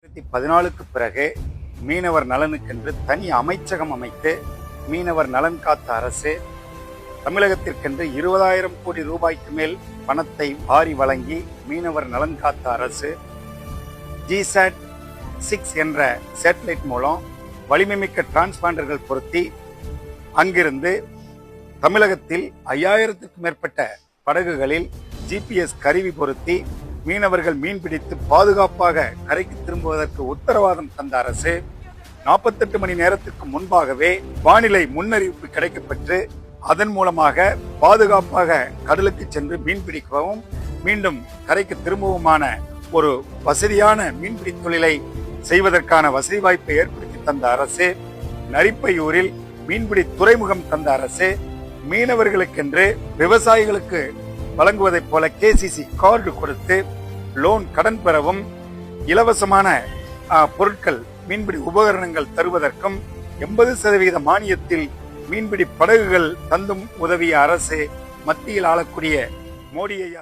2014க்கு பிறகு மீனவர் நலனுக்கென்று தனி அமைச்சகம் அமைத்து மீனவர் நலன் காத்த அரசு தமிழகத்திற்கென்று 20,000 கோடி ரூபாய்க்கு மேல் பணத்தை வாரி வழங்கி மீனவர் நலன் காத்த அரசு GSAT 6 என்ற சேட்டலைட் மூலம் வலிமைமிக்க டிரான்ஸ்பாண்டர்கள் பொருத்தி அங்கிருந்து தமிழகத்தில் 5000க்கும் மேற்பட்ட படகுகளில் GPS கருவி பொருத்தி மீனவர்கள் மீன்பிடித்து பாதுகாப்பாக கரைக்கு திரும்புவதற்கு உத்தரவாதம் தந்த அரசு 48 மணி நேரத்துக்கு முன்பாகவே வானிலை முன்னறிவிப்பு கிடைக்கப்பெற்று அதன் மூலமாக பாதுகாப்பாக கடலுக்கு சென்று மீன்பிடிக்கவும் மீண்டும் கரைக்கு திரும்பவுமான ஒரு வசதியான மீன்பிடி தொழிலை செய்வதற்கான வசதி வாய்ப்பை ஏற்படுத்தி தந்த அரசு, நரிப்பையூரில் மீன்பிடி துறைமுகம் தந்த அரசு, மீனவர்களுக்கென்று விவசாயிகளுக்கு வழங்குவதைப் போல KCC கார்டு கொடுத்து லோன் கடன் பெறவும் இலவசமான பொருட்கள் மீன்பிடி உபகரணங்கள் தருவதற்கும் 80% மானியத்தில் மீன்பிடி படகுகள் தந்தும் உதவிய அரசு மத்தியில் ஆளக்கூடிய மோடி ஐயா